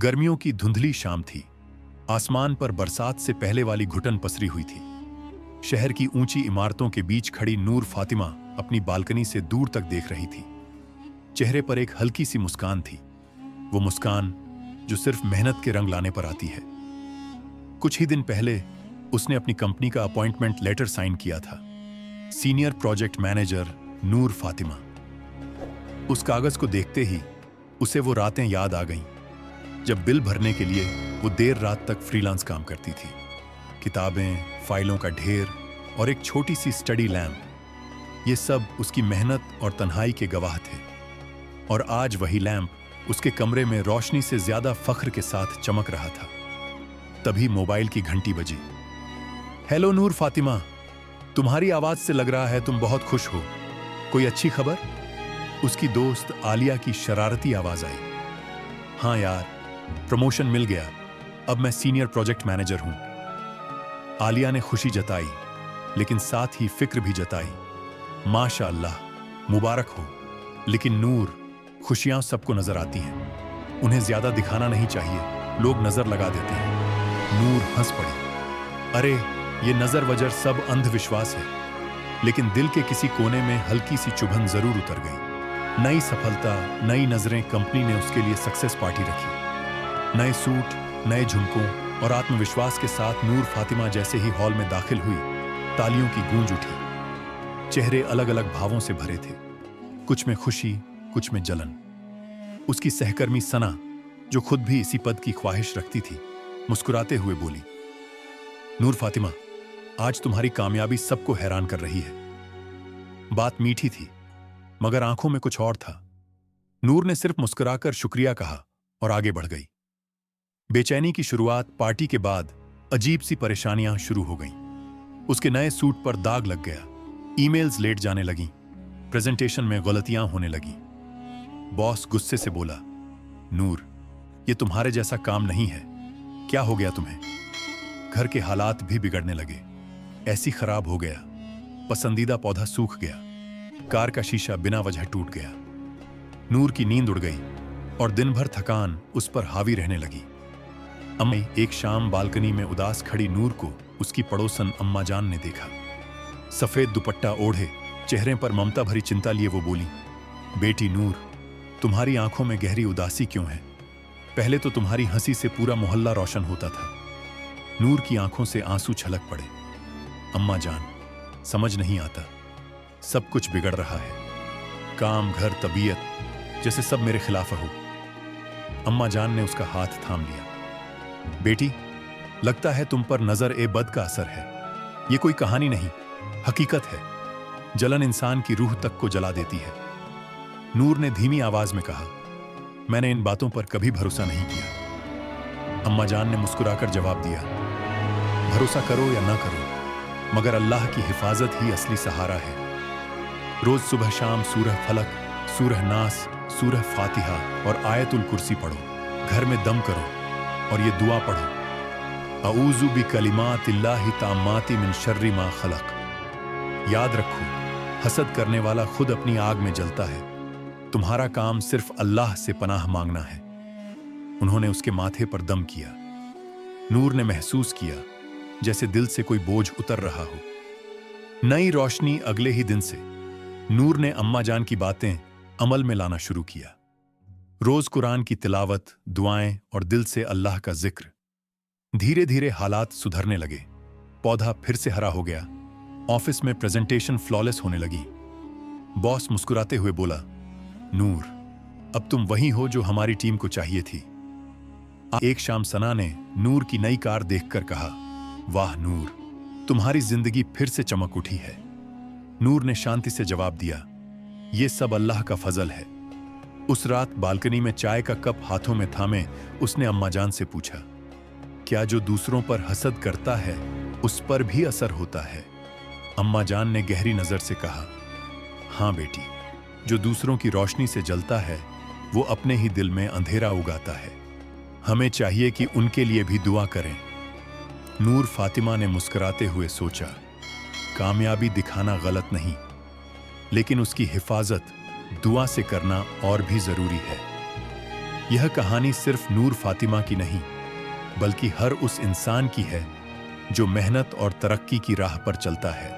गर्मियों की धुंधली शाम थी। आसमान पर बरसात से पहले वाली घुटन पसरी हुई थी। शहर की ऊंची इमारतों के बीच खड़ी नूर फातिमा अपनी बालकनी से दूर तक देख रही थी। चेहरे पर एक हल्की सी मुस्कान थी, वो मुस्कान जो सिर्फ मेहनत के रंग लाने पर आती है। कुछ ही दिन पहले उसने अपनी कंपनी का अपॉइंटमेंट लेटर साइन किया था। सीनियर प्रोजेक्ट मैनेजर नूर फातिमा। उस कागज को देखते ही उसे वो रातें याद आ गईं जब बिल भरने के लिए वो देर रात तक फ्रीलांस काम करती थी। किताबें, फाइलों का ढेर और एक छोटी सी स्टडी लैम्प, ये सब उसकी मेहनत और तन्हाई के गवाह थे। और आज वही लैम्प उसके कमरे में रोशनी से ज्यादा फख्र के साथ चमक रहा था। तभी मोबाइल की घंटी बजी। हेलो नूर फातिमा, तुम्हारी आवाज से लग रहा है तुम बहुत खुश हो। कोई अच्छी खबर? उसकी दोस्त आलिया की शरारती आवाज आई। हाँ यार, प्रमोशन मिल गया, अब मैं सीनियर प्रोजेक्ट मैनेजर हूं। आलिया ने खुशी जताई, लेकिन साथ ही फिक्र भी जताई। माशा अल्लाह, मुबारक हो। लेकिन नूर, खुशियां सबको नजर आती हैं, उन्हें ज्यादा दिखाना नहीं चाहिए, लोग नजर लगा देते हैं। नूर हंस पड़ी। अरे ये नजर वजर सब अंधविश्वास है। लेकिन दिल के किसी कोने में हल्की सी चुभन जरूर उतर गई। नई सफलता, नई नजरें, कंपनी ने उसके लिए सक्सेस पार्टी रखी। नए सूट, नए झुमकों और आत्मविश्वास के साथ नूर फातिमा जैसे ही हॉल में दाखिल हुई, तालियों की गूंज उठी। चेहरे अलग अलग भावों से भरे थे, कुछ में खुशी, कुछ में जलन। उसकी सहकर्मी सना, जो खुद भी इसी पद की ख्वाहिश रखती थी, मुस्कुराते हुए बोली, नूर फातिमा, आज तुम्हारी कामयाबी सबको हैरान कर रही है। बात मीठी थी, मगर आंखों में कुछ और था। नूर ने सिर्फ मुस्कुराकर शुक्रिया कहा और आगे बढ़ गई। बेचैनी की शुरुआत पार्टी के बाद अजीब सी परेशानियां शुरू हो गईं। उसके नए सूट पर दाग लग गया, ईमेल्स लेट जाने लगीं, प्रेजेंटेशन में गलतियां होने लगीं। बॉस गुस्से से बोला, नूर, ये तुम्हारे जैसा काम नहीं है, क्या हो गया तुम्हें? घर के हालात भी बिगड़ने लगे। ऐसी खराब हो गया, पसंदीदा पौधा सूख गया, कार का शीशा बिना वजह टूट गया। नूर की नींद उड़ गई और दिन भर थकान उस पर हावी रहने लगी। अम्मी एक शाम बालकनी में उदास खड़ी नूर को उसकी पड़ोसन अम्मा जान ने देखा। सफेद दुपट्टा ओढ़े, चेहरे पर ममता भरी चिंता लिए वो बोली, बेटी नूर, तुम्हारी आंखों में गहरी उदासी क्यों है? पहले तो तुम्हारी हंसी से पूरा मोहल्ला रोशन होता था। नूर की आंखों से आंसू छलक पड़े। अम्मा जान, समझ नहीं आता, सब कुछ बिगड़ रहा है। काम, घर, तबीयत, जैसे सब मेरे खिलाफ हो। अम्मा जान ने उसका हाथ थाम लिया। बेटी, लगता है तुम पर नजर ए बद का असर है। ये कोई कहानी नहीं, हकीकत है। जलन इंसान की रूह तक को जला देती है। नूर ने धीमी आवाज में कहा, मैंने इन बातों पर कभी भरोसा नहीं किया। अम्मा जान ने मुस्कुराकर जवाब दिया, भरोसा करो या ना करो, मगर अल्लाह की हिफाजत ही असली सहारा है। रोज सुबह शाम सूरह फलक, सूरह नास, सूरह फातिहा और आयतुल कुर्सी पढ़ो। घर में दम करो और ये दुआ पढ़ो, अऊज़ु बिकलिमातिल्लाहि ताम्माति मिन शर्रि मा खलक। याद रखो, हसद करने वाला खुद अपनी आग में जलता है। तुम्हारा काम सिर्फ अल्लाह से पनाह मांगना है। उन्होंने उसके माथे पर दम किया। नूर ने महसूस किया जैसे दिल से कोई बोझ उतर रहा हो। नई रोशनी अगले ही दिन से नूर ने अम्मा जान की बातें अमल में लाना शुरू किया। रोज कुरान की तिलावत, दुआएं और दिल से अल्लाह का जिक्र। धीरे धीरे हालात सुधरने लगे। पौधा फिर से हरा हो गया। ऑफिस में प्रेजेंटेशन फ्लॉलेस होने लगी। बॉस मुस्कुराते हुए बोला, नूर, अब तुम वही हो जो हमारी टीम को चाहिए थी। एक शाम सना ने नूर की नई कार देखकर कहा, वाह नूर, तुम्हारी जिंदगी फिर से चमक उठी है। नूर ने शांति से जवाब दिया, यह सब अल्लाह का फजल है। उस रात बालकनी में चाय का कप हाथों में थामे उसने अम्मा जान से पूछा, क्या जो दूसरों पर हसद करता है उस पर भी असर होता है? अम्मा जान ने गहरी नजर से कहा, हां बेटी, जो दूसरों की रोशनी से जलता है वो अपने ही दिल में अंधेरा उगाता है। हमें चाहिए कि उनके लिए भी दुआ करें। नूर फातिमा ने मुस्कुराते हुए सोचा, कामयाबी दिखाना गलत नहीं, लेकिन उसकी हिफाजत दुआ से करना और भी जरूरी है। यह कहानी सिर्फ नूर फातिमा की नहीं, बल्कि हर उस इंसान की है जो मेहनत और तरक्की की राह पर चलता है।